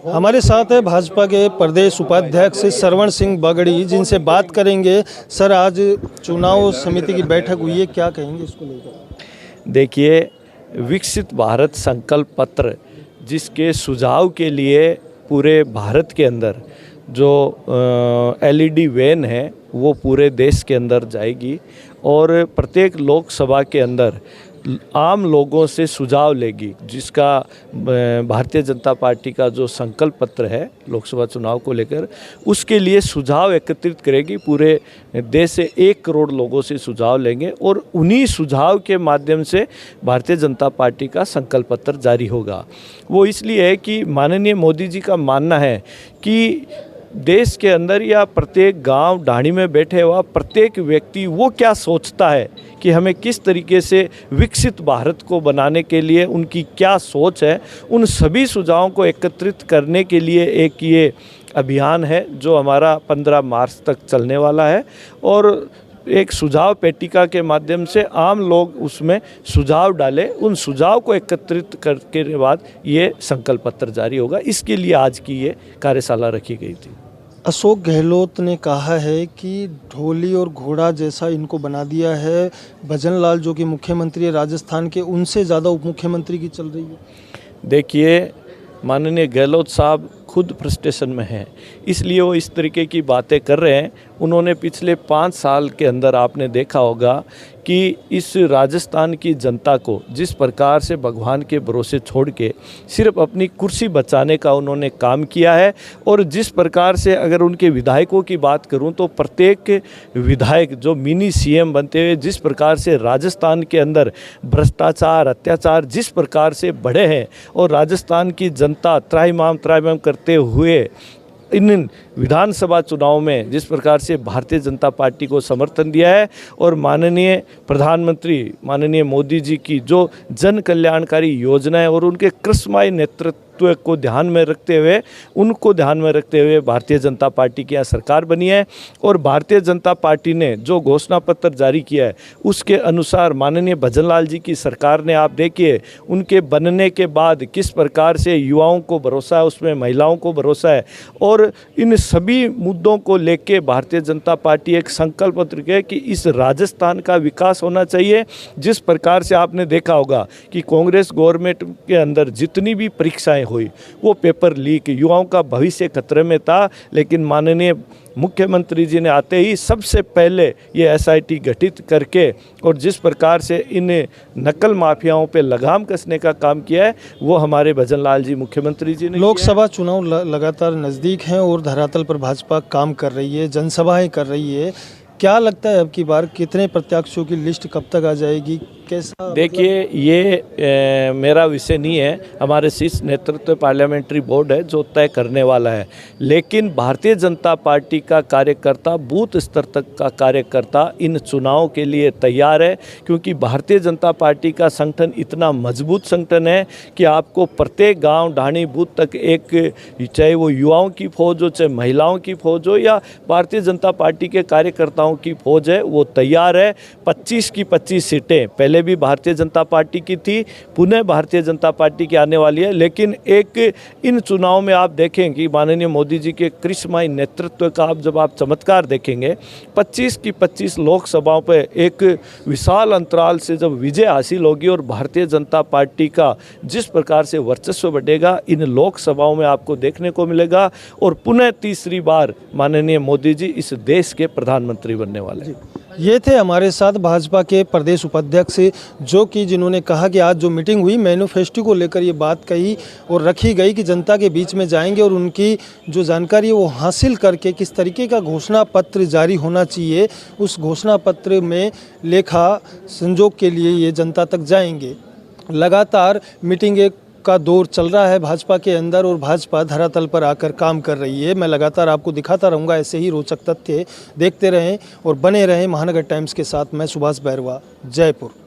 हमारे साथ है भाजपा के प्रदेश उपाध्यक्ष श्रवण सिंह बगड़ी, जिनसे बात करेंगे। सर, आज चुनाव समिति की बैठक हुई है, क्या कहेंगे इसको लेकर? देखिए, विकसित भारत संकल्प पत्र जिसके सुझाव के लिए पूरे भारत के अंदर जो LED वैन है वो पूरे देश के अंदर जाएगी और प्रत्येक लोकसभा के अंदर आम लोगों से सुझाव लेगी, जिसका भारतीय जनता पार्टी का जो संकल्प पत्र है लोकसभा चुनाव को लेकर, उसके लिए सुझाव एकत्रित करेगी। पूरे देश से 1 करोड़ लोगों से सुझाव लेंगे और उन्हीं सुझाव के माध्यम से भारतीय जनता पार्टी का संकल्प पत्र जारी होगा। वो इसलिए है कि माननीय मोदी जी का मानना है कि देश के अंदर या प्रत्येक गांव ढाणी में बैठे हुआ प्रत्येक व्यक्ति वो क्या सोचता है कि हमें किस तरीके से विकसित भारत को बनाने के लिए उनकी क्या सोच है, उन सभी सुझावों को एकत्रित करने के लिए एक ये अभियान है जो हमारा 15 मार्च तक चलने वाला है। और एक सुझाव पेटिका के माध्यम से आम लोग उसमें सुझाव डालें, उन सुझाव को एकत्रित करने के बाद ये संकल्प पत्र जारी होगा। इसके लिए आज की ये कार्यशाला रखी गई थी। अशोक गहलोत ने कहा है कि ढोली और घोड़ा जैसा इनको बना दिया है। भजन लाल जो कि मुख्यमंत्री है राजस्थान के, उनसे ज़्यादा उप मुख्यमंत्री की चल रही है। देखिए, माननीय गहलोत साहब खुद फ्रस्ट्रेशन में हैं, इसलिए वो इस तरीके की बातें कर रहे हैं। उन्होंने पिछले 5 साल के अंदर आपने देखा होगा कि इस राजस्थान की जनता को जिस प्रकार से भगवान के भरोसे छोड़ के सिर्फ अपनी कुर्सी बचाने का उन्होंने काम किया है, और जिस प्रकार से अगर उनके विधायकों की बात करूं तो प्रत्येक विधायक जो मिनी CM बनते हुए जिस प्रकार से राजस्थान के अंदर भ्रष्टाचार, अत्याचार जिस प्रकार से बढ़े हैं, और राजस्थान की जनता त्राहिमाम करते हुए इन विधानसभा चुनाव में जिस प्रकार से भारतीय जनता पार्टी को समर्थन दिया है, और माननीय प्रधानमंत्री माननीय मोदी जी की जो जन कल्याणकारी योजनाएं और उनके कृष्णमय नेतृत्व को ध्यान में रखते हुए भारतीय जनता पार्टी की यहाँ सरकार बनी है। और भारतीय जनता पार्टी ने जो घोषणा पत्र जारी किया है उसके अनुसार माननीय भजन लाल जी की सरकार ने, आप देखिए उनके बनने के बाद किस प्रकार से युवाओं को भरोसा है, उसमें महिलाओं को भरोसा है, और इन सभी मुद्दों को लेके भारतीय जनता पार्टी एक संकल्प पत्र है कि इस राजस्थान का विकास होना चाहिए। जिस प्रकार से आपने देखा होगा कि कांग्रेस गवर्नमेंट के अंदर जितनी भी परीक्षाएं हुई वो पेपर लीक, युवाओं का भविष्य खतरे में था, लेकिन माननीय मुख्यमंत्री जी ने आते ही सबसे पहले ये SIT गठित करके और जिस प्रकार से इन नकल माफियाओं पे लगाम कसने का काम किया है वो हमारे भजन लाल जी मुख्यमंत्री जी ने। लोकसभा चुनाव लगातार नज़दीक हैं और धरातल पर भाजपा काम कर रही है, जनसभाएं कर रही है। क्या लगता है अब की बार कितने प्रत्याशियों की लिस्ट कब तक आ जाएगी, कैसा? देखिए, ये मेरा विषय नहीं है, हमारे शीर्ष नेतृत्व पार्लियामेंट्री बोर्ड है जो तय करने वाला है। लेकिन भारतीय जनता पार्टी का कार्यकर्ता, बूथ स्तर तक का कार्यकर्ता इन चुनाव के लिए तैयार है, क्योंकि भारतीय जनता पार्टी का संगठन इतना मजबूत संगठन है कि आपको प्रत्येक गांव ढाणी बूथ तक एक, चाहे वो युवाओं की फौज हो, चाहे महिलाओं की फौज हो या भारतीय जनता पार्टी के कार्यकर्ताओं की फौज है, वो तैयार है। 25 की 25 सीटें पहले भी भारतीय जनता पार्टी की थी, पुनः भारतीय जनता पार्टी की आने वाली है। लेकिन एक इन चुनाव में आप देखें कि माननीय मोदी जी के कृष्णमय नेतृत्व का जब आप चमत्कार देखेंगे, 25 की 25 लोकसभाओं पे एक विशाल अंतराल से जब विजय हासिल होगी और भारतीय जनता पार्टी का जिस प्रकार से वर्चस्व बढ़ेगा इन लोकसभाओं में आपको देखने को मिलेगा, और पुनः तीसरी बार माननीय मोदी जी इस देश के प्रधानमंत्री बनने वाले। ये थे हमारे साथ भाजपा के प्रदेश उपाध्यक्ष, जो कि जिन्होंने कहा कि आज जो मीटिंग हुई मैनिफेस्टो को लेकर ये बात कही और रखी गई कि जनता के बीच में जाएंगे और उनकी जो जानकारी है वो हासिल करके किस तरीके का घोषणा पत्र जारी होना चाहिए, उस घोषणा पत्र में लेखा संजोग के लिए ये जनता तक जाएंगे। लगातार मीटिंग का दौर चल रहा है भाजपा के अंदर और भाजपा धरातल पर आकर काम कर रही है। मैं लगातार आपको दिखाता रहूँगा ऐसे ही रोचक तथ्य। देखते रहें और बने रहें महानगर टाइम्स के साथ। मैं सुभाष बैरवा, जयपुर।